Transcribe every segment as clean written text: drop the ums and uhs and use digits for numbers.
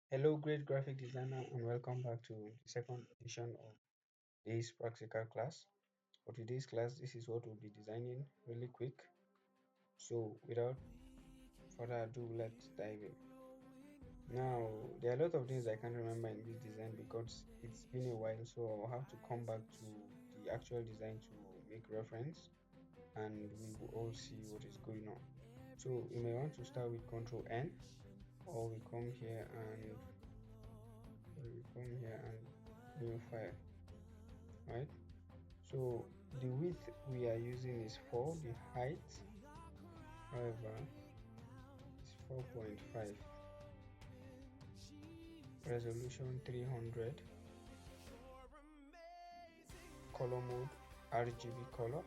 Hello, great graphic designer, and welcome back to the second edition of this practical class. For today's class, this is what we'll be designing really quick. So, without further ado, let's dive in. Now, there are a lot of things I can't remember in this design because it's been a while, so I'll have to come back to the actual design to make reference and we will all see what is going on. So, you may want to start with Control N, or we come here and new file, right? So the width we are using is 4, the height, however, is 4.5, resolution 300, color mode RGB color,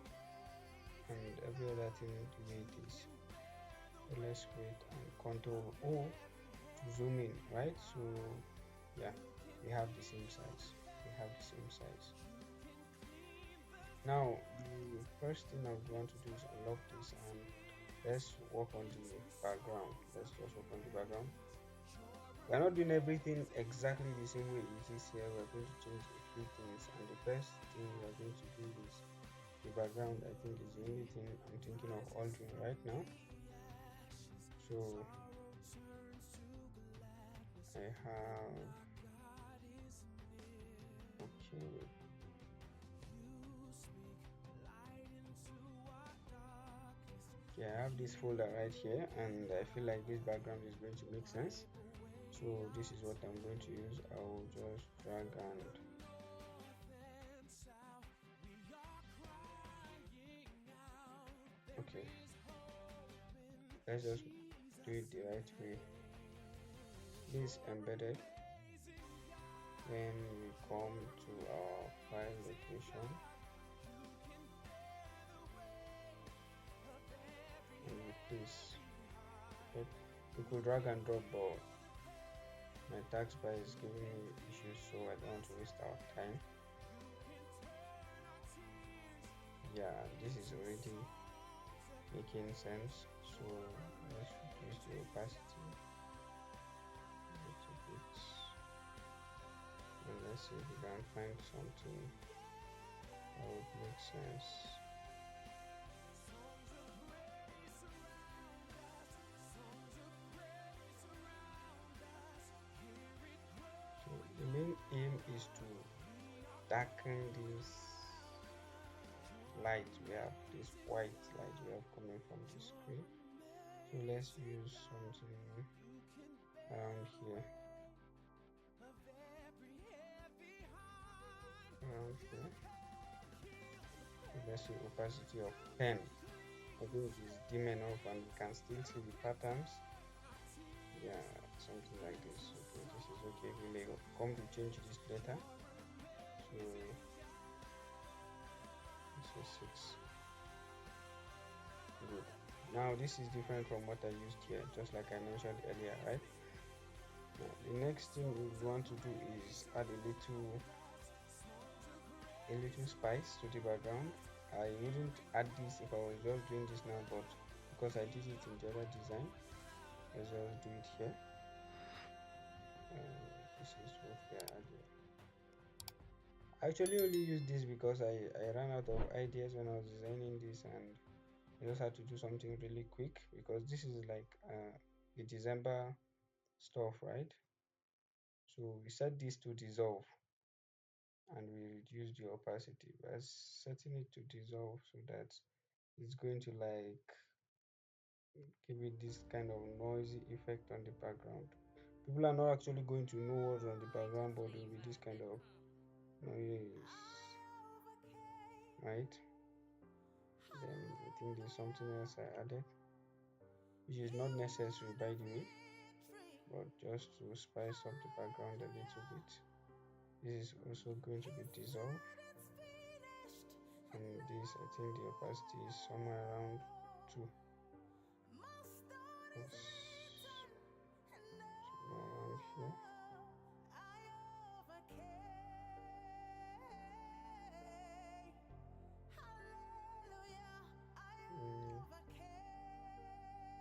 and every other thing the way it is. So let's wait and Control O to zoom in, right? So yeah, we have the same size. Now the first thing I would want to do is unlock this and let's work on the background. Let's just work on the background. We're not doing everything exactly the same way it is here. We're going to change a few things, and the first thing we're going to do is the background. I think is the only thing I'm thinking of altering right now. So I have okay. Yeah, I have this folder right here, and I feel like this background is going to make sense. So this is what I'm going to use. I will just drag and okay, let's just do it the right way. This embedded, then we come to our file location and this. We could drag and drop, but my tax bar is giving me issues, so I don't want to waste our time. Yeah, this is already making sense, so let's reduce the opacity a little bit, and let's see if we can find something that would make sense. So the main aim is to darken this light. We have this white light we have coming from the screen, so let's use something around here, let's say opacity of 10. I think it is dim enough and we can still see the patterns. Yeah, something like this. Okay, this is okay. We may come to change this later. So this is 6. Good. Now this is different from what I used here, just like I mentioned earlier, right? Now the next thing we want to do is add a little spice to the background. I wouldn't add this if I was just doing this now, but because I did it in the other design, let's just do it here. This is what we are adding. I actually only use this because I ran out of ideas when I was designing this, and I just had to do something really quick because this is like the December stuff, right? So we set this to dissolve and we reduce the opacity. We're setting it to dissolve so that it's going to like give it this kind of noisy effect on the background. People are not actually going to know what's on the background, but there will be this kind of noise, right? Then I think there's something else I added, which is not necessary by the way, but just to spice up the background a little bit. This is also going to be dissolved, and this I think the opacity is somewhere around 2. Yes, somewhere around here.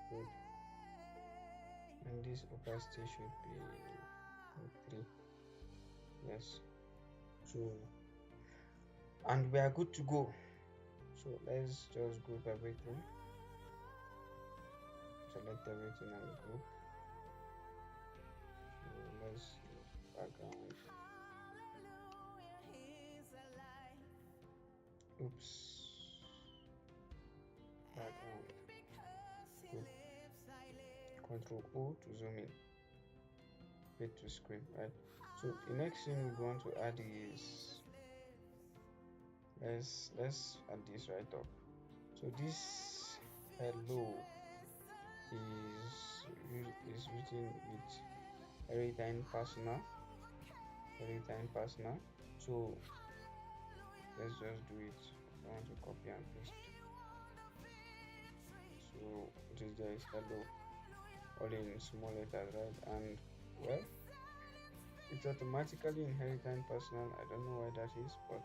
Good. And this opacity should be and 3. Yes. So, and we are good to go. So let's just group everything. Select everything and group. So let's see background. Oops. Background. Group. Control O to zoom in. Fit to screen, right? So the next thing we want to add is let's add this right up. So this hello is written with everything personal. So let's just do it. I want to copy and paste. So what is there is hello, all in small letters, right? And well, it's automatically inheritance personal. I don't know why that is, but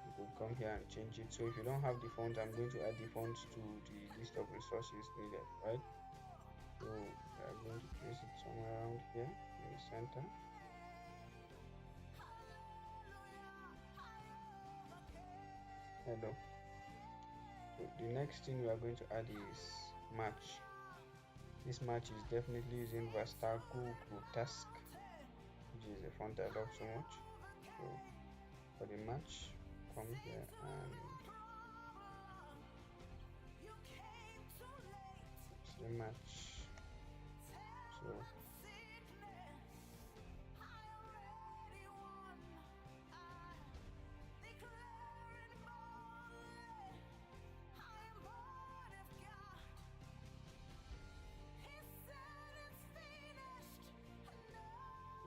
you could come here and change it. So if you don't have the font, I'm going to add the font to the list of resources needed, right? So we are going to place it somewhere around here in the center. Hello. So the next thing we are going to add is match. This match is definitely using Vastago Grotesque, which is a font I love so much. So for the match, come here and it's the match. So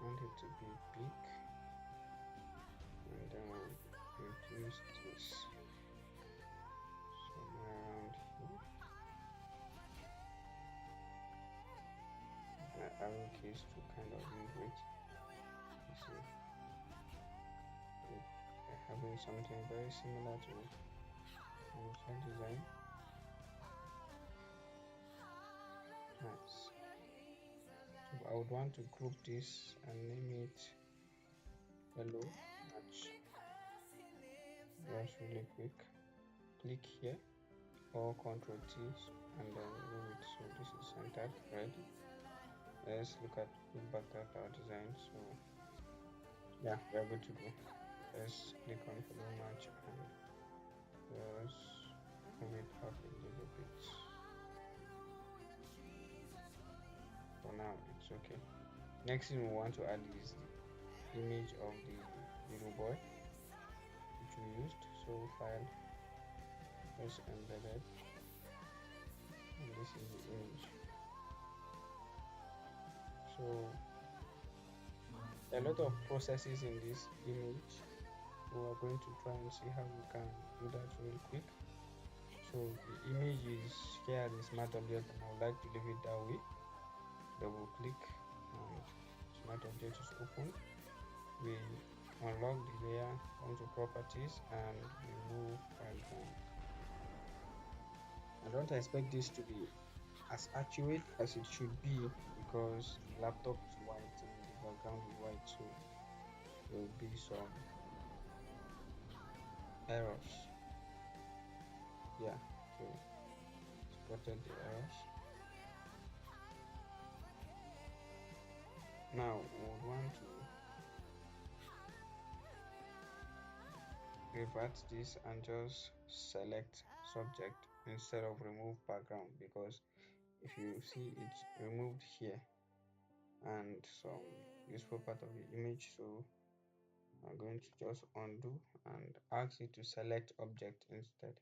I want it to be big, and then we'll reduce this somewhere around here. My arrow keys to kind of move it. You see, we're having something very similar to initial design. Nice. So I would want to group this and name it hello match. Just really quick. Click here or Ctrl T and then move it so this is centered, right? Let's look back at our design. So yeah, we are good to go. Let's click on hello match and just move it up a little bit. For now it's okay. Next thing we want to add is the image of the little boy which we used. So file, let's embed it, and this is the image. So a lot of processes in this image. We are going to try and see how we can do that real quick. So the image is here as a smart object and I would like to leave it that way. Double click and smart object is opened. We unlock the layer, onto properties and remove background. I don't expect this to be as accurate as it should be because the laptop is white and the background is white, so there will be some errors. Yeah, so spotted the errors. Now we would want to revert this and just select subject instead of remove background, because if you see it's removed here and some useful part of the image. So I'm going to just undo and ask it to select object instead.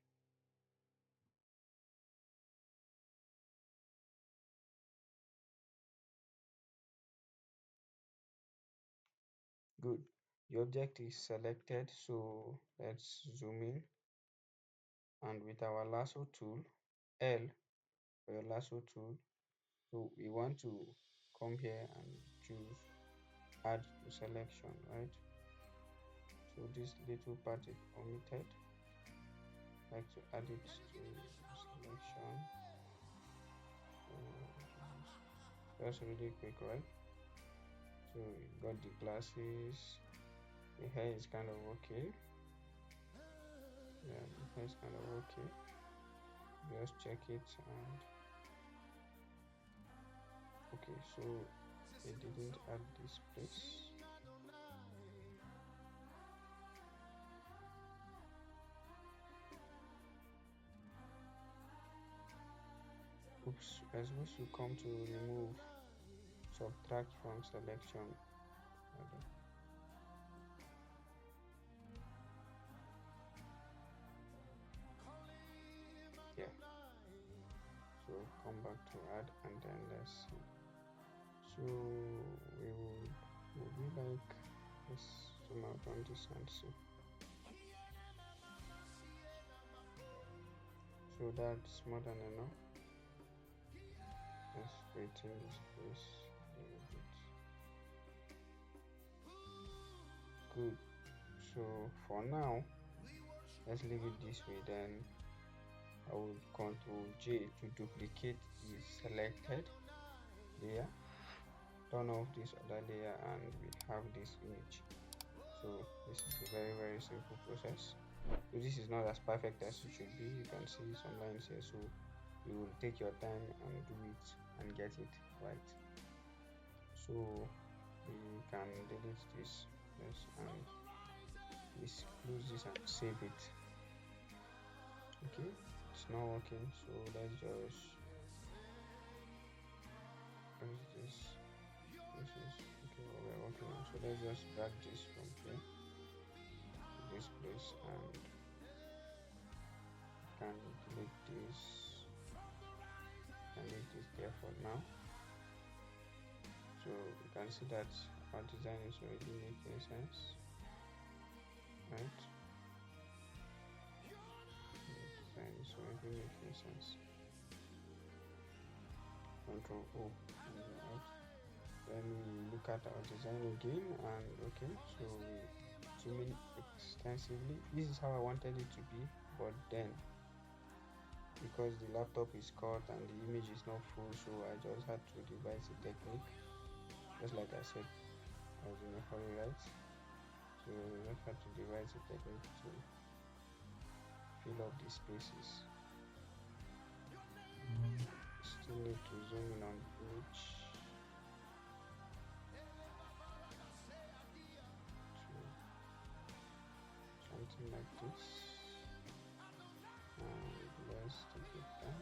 Good. The object is selected, so let's zoom in, and with our lasso tool, L for your lasso tool, so we want to come here and choose add to selection, right? So this little part is omitted. I'd like to add it to selection. Just really quick, right? So you got the glasses. The hair is kind of okay. Yeah, the hair is kind of okay. Just check it and okay. So they didn't add this place. Oops, we're supposed to come to remove, subtract from selection. Okay. Yeah. So come back to add and then let's see. So we will be like, let's zoom out on this and see. So that's more than enough. Let's straighten this place a little bit. Good. So for now, let's leave it this way. Then I will Control J to duplicate the selected layer, turn off this other layer, and we have this image. So this is a very simple process. So this is not as perfect as it should be. You can see some lines here, so you will take your time and do it and get it right. So we can delete this, yes, and let's close this and save it. Okay, it's not working, so let's just close this. This is okay, what we're working on. So let's just drag this from here to this place and can delete this and leave this there for now. So you can see that our design is already making sense, right? The design is already making sense. Control O and out. Then we look at our design again and okay, so we zoom in extensively. This is how I wanted it to be, but then because the laptop is cut and the image is not full, so I just had to devise a technique. Just like I said, I was in a hurry, right? So I just had to devise a technique to fill up the spaces. Still need to zoom in on the image. Something like this. And let's take it down.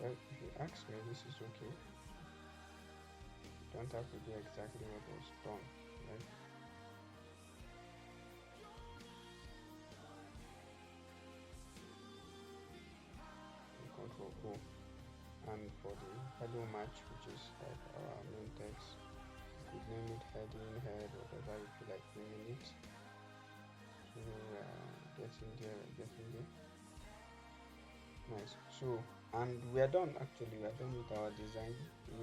Well, if you ask me, this is okay. Don't have to do exactly what was done, right? Control O. And for the hello match, which is like our main text, you could name it heading, head, whatever you feel like naming it. So getting there. Nice. So and we are done, actually we are done with our design.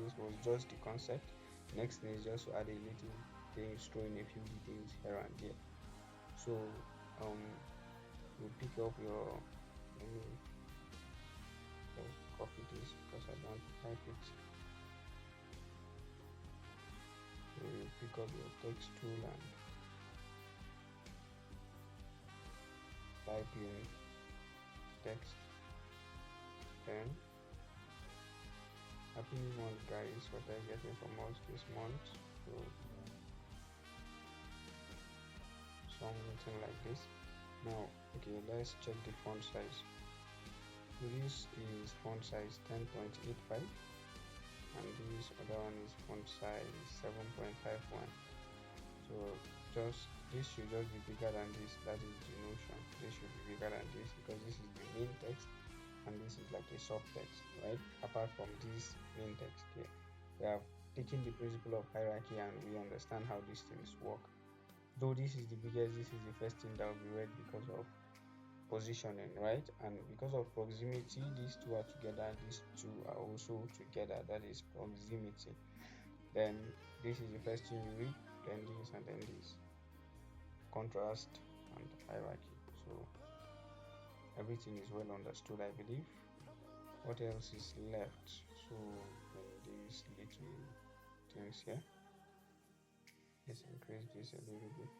This was just the concept. Next thing is just to add a little things, throw in a few details here and there. So you pick up your, let me just copy this because I don't type it. So you pick up your text tool and type in text. Then happy new month, guys. What are you getting from us this month? So something like this. Now okay, let's check the font size. So this is font size 10.85 and this other one is font size 7.51. So this should just be bigger than this. That is the notion. This should be bigger than this because this is the main text and this is like a subtext, right? Apart from this main text here, we have taken the principle of hierarchy and we understand how these things work. Though this is the biggest, this is the first thing that will be read because of positioning, right? And because of proximity, these two are together, these two are also together. That is proximity. Then this is the first thing you read, then this, and then this. Contrast and hierarchy. So everything is well understood, I believe. What else is left? So these little things here. Let's increase this a little bit.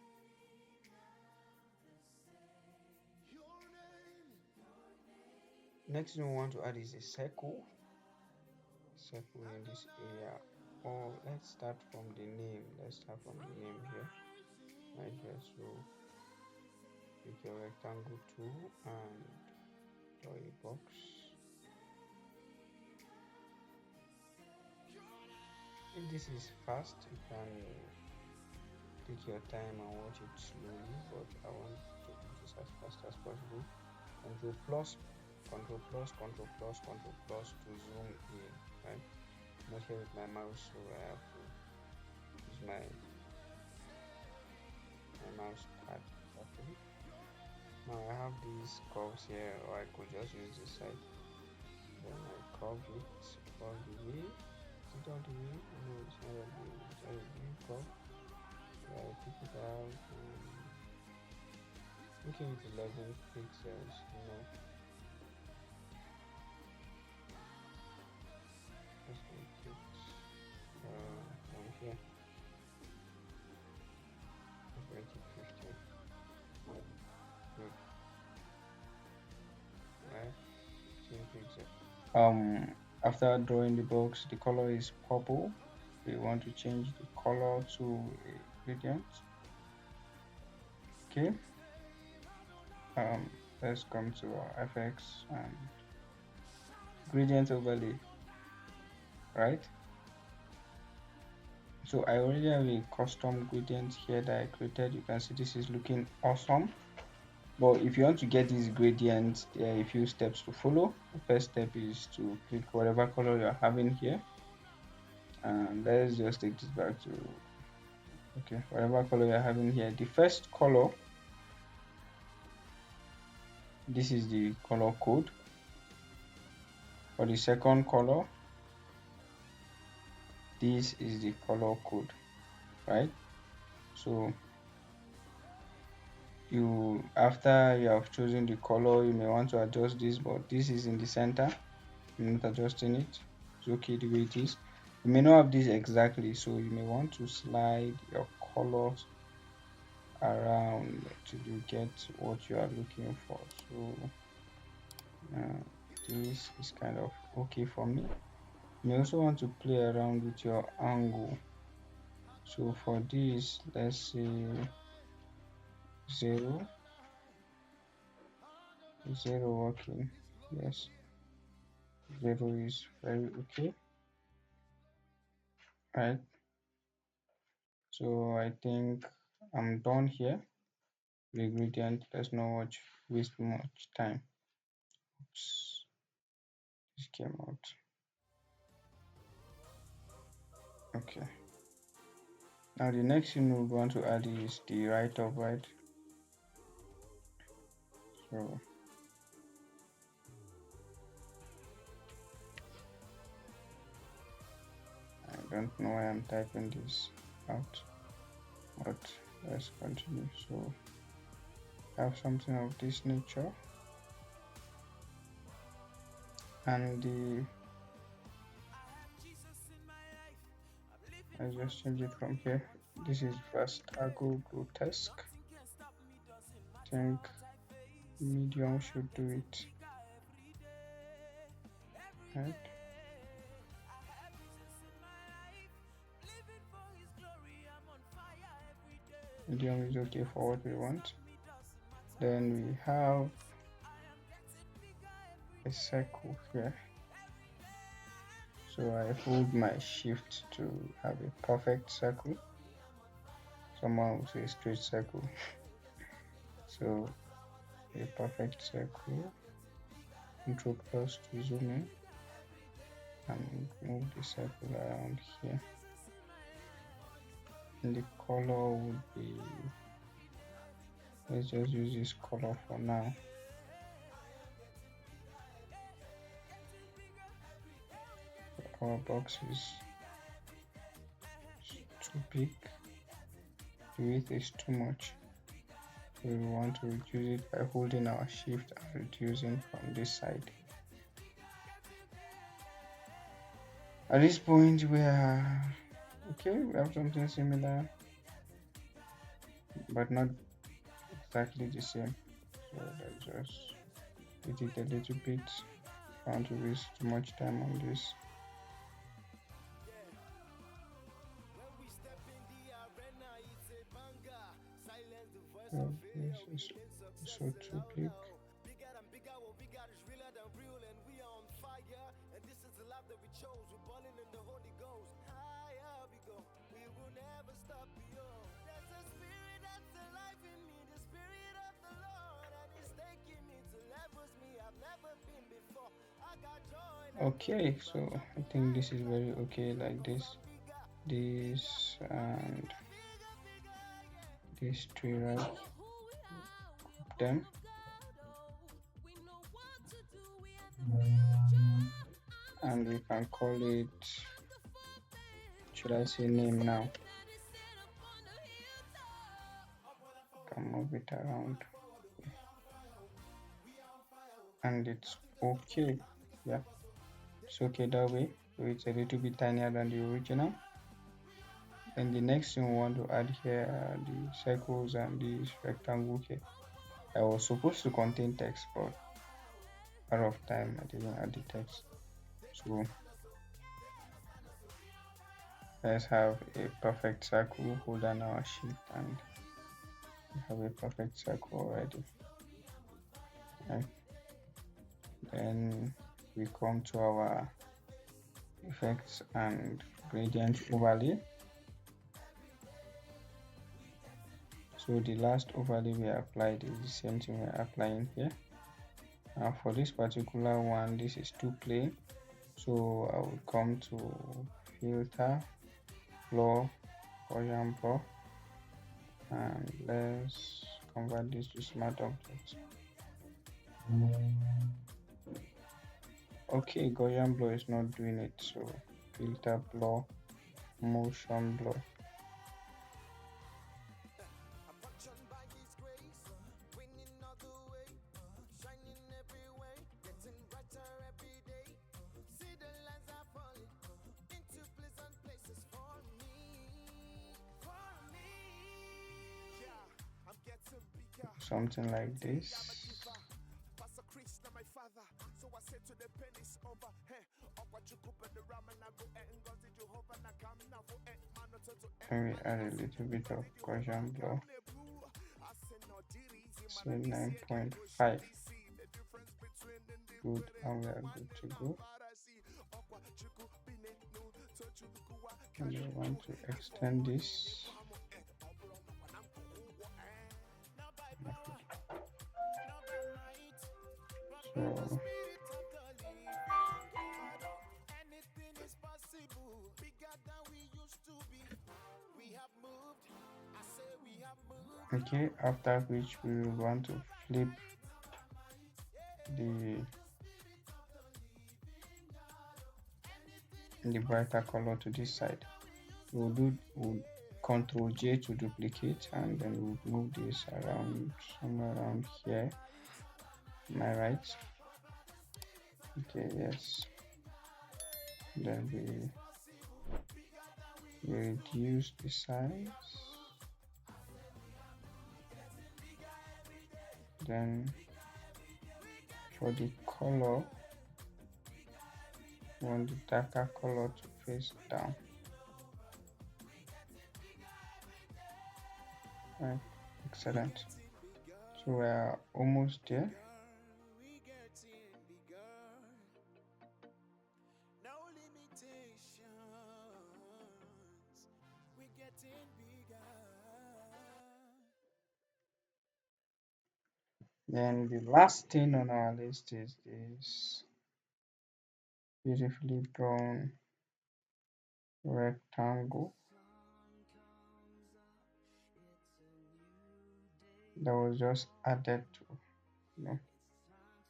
Next thing we want to add is a circle in this area. Or let's start from the name. Let's start from the name here. Right here. So pick your rectangle tool and draw a box. If this is fast, you can take your time and watch it slowly, but I want to do this as fast as possible. Control plus, control plus, control plus, control plus to zoom in, right? I'm not here with my mouse, so I have to use my mouse pad properly. Now I have these curves here, or I could just use this side. Then I curve it all the way. Is it all the way? No, it's not all the way. It's all the way curve. So I pick it out and looking at 11 pixels, you know. Just make it from here. Let's make it 15. Good. Right? 15 pixels. After drawing the box, the color is purple. We want to change the color to a gradient. Okay. Let's come to our FX and gradient overlay, right? So I already have a custom gradient here that I created. You can see this is looking awesome. But if you want to get these gradients, there are a few steps to follow. The first step is to click whatever color you're having here. And let's just take this back to, okay, whatever color you're having here. The first color, this is the color code. For the second color, this is the color code, right? So after you have chosen the color, you may want to adjust this, but this is in the center. I'm not adjusting it. It's okay the way it is. You may not have this exactly, so you may want to slide your colors around till you get what you are looking for. So this is kind of okay for me. You may also want to play around with your angle. So for this, let's say 0 working. Yes, 0 is very okay, right? So I think I'm done here. The gradient, let's not waste much time. Oops, this came out. Okay, now the next thing we want to add is the right of right. So I don't know why I'm typing this out, but let's continue. So have something of this nature, and I just change it from here. This is first Argo grotesque. I think medium should do it, right? Medium is okay for what we want. Then we have a circle here. So I hold my shift to have a perfect circle. Someone will say straight circle. So a perfect circle. Control plus to zoom in and move the circle around here. And the color would be, let's just use this color for now. Our box is too big, the width is too much. We want to reduce it by holding our shift and reducing from this side. At this point, we are okay. We have something similar, but not exactly the same. So let's just edit a little bit. I don't want to waste too much time on this. So this is also to click. Okay, so I think this is very okay like this and these three, right? Group them, and we can call it, should I say name now? Can move it around and it's okay. Yeah, it's okay that way. So it's a little bit tinier than the original. And the next thing we want to add here are the circles and this rectangle here. I was supposed to contain text, but out of time I didn't add the text. So let's have a perfect circle. Hold on our shift and we have a perfect circle already. Right. Then we come to our effects and gradient overlay. So the last overlay we applied is the same thing we're applying here. Now for this particular one, this is too plain. So I will come to filter, blur, Gaussian blur, and let's convert this to smart objects. Okay, Gaussian blur is not doing it, so filter, blur, motion blur. Something like this. And we add a little bit of Gaussian blur. Say 9.5. Good, and we are good to go. And we want to extend this. So okay, after which we will want to flip the brighter color to this side. We'll Control J to duplicate, and then we'll move this around somewhere around here. Am I right? Okay, yes. Then we reduce the size. Then for the color, we want the darker color to face down. Right, excellent. So we are almost there. Then the last thing on our list is this beautifully drawn rectangle that was just added to,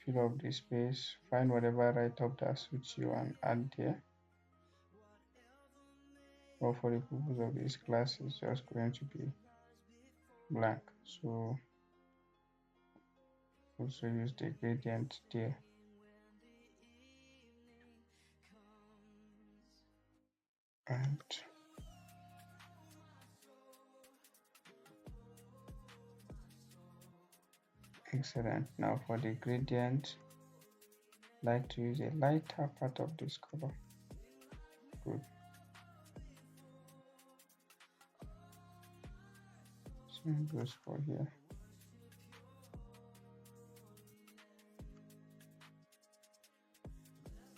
fill up the space. Find whatever write-up that suits you and add there. But for the purpose of this class, it's just going to be blank. So also use the gradient there. And excellent. Now for the gradient, like to use a lighter part of this color. Good. Same goes for here.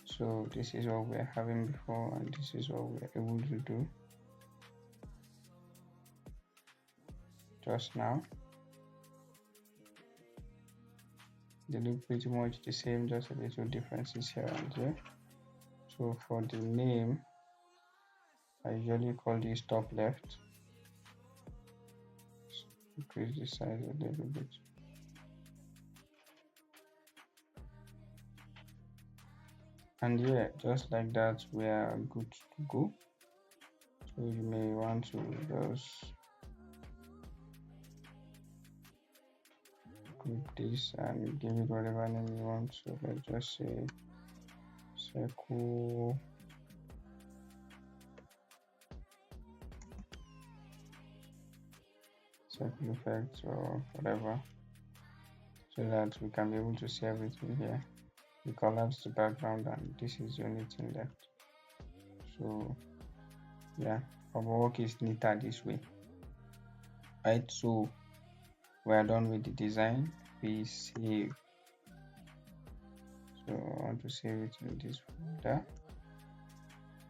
So this is what we're having before, and this is what we're able to do just now. They look pretty much the same, just a little differences here and there. So for the name, I usually call this top left. Increase the size a little bit. And yeah, just like that, we are good to go. So you may want to just group this and give it whatever name you want. So let's just say circle effects or whatever, so that we can be able to see everything here. We collapse the background and this is the only thing left. So yeah, our work is neater this way, right? So we are done with the design. We save. So I want to save it in this folder.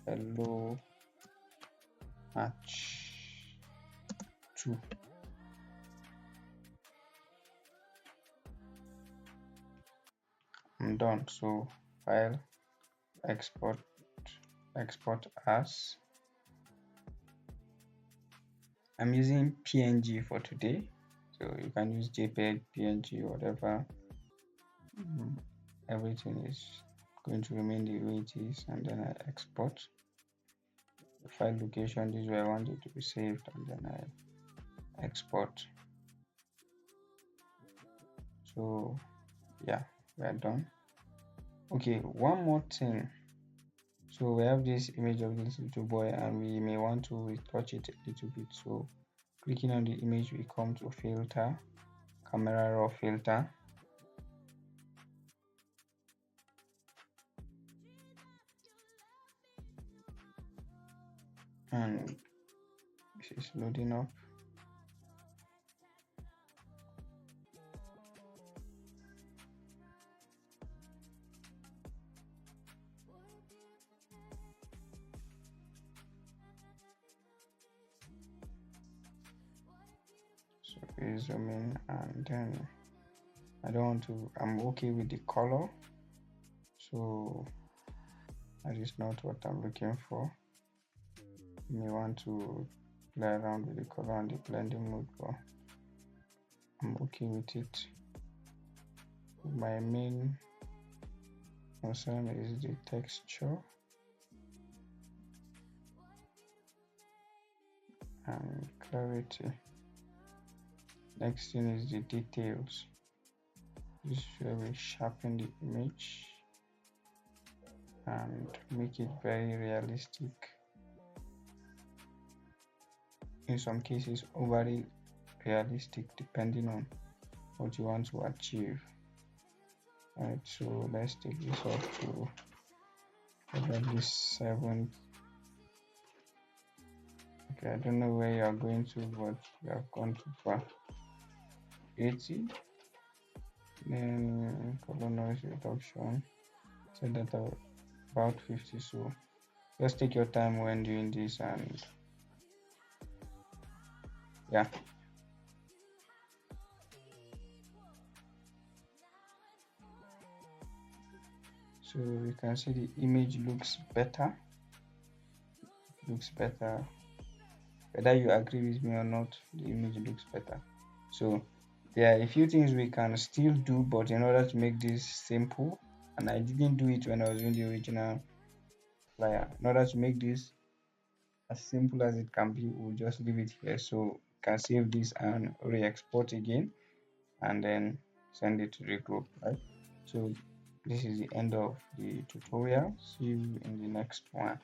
Hello match 2. I'm done. So file, export as. I'm using PNG for today, so you can use JPEG, PNG, whatever. Everything is going to remain the way it is, and then I export the file location. This is where I want it to be saved, and then I export. So yeah, we are done. Okay, one more thing. So we have this image of this little boy, and we may want to retouch it a little bit. So clicking on the image, we come to filter, camera raw filter, and this is loading up. So we zoom in, and then I'm okay with the color, so that is not what I'm looking for. You may want to play around with the color and the blending mode, but I'm okay with it. My main concern is the texture and clarity. Next thing is the details. This is where we sharpen the image and make it very realistic. In some cases, overly realistic, depending on what you want to achieve. Alright, so let's take this up to probably 7. Okay, I don't know where you are going to, but you have gone too far. 80. Then color noise reduction, set that about 50. So just take your time when doing this, and yeah. So you can see the image looks better. Whether you agree with me or not, the image looks better. So there are a few things we can still do, but in order to make this simple, and I didn't do it when I was doing the original flyer, in order to make this as simple as it can be, we'll just leave it here. So you can save this and re-export again, and then send it to the group, right? So this is the end of the tutorial. See you in the next one.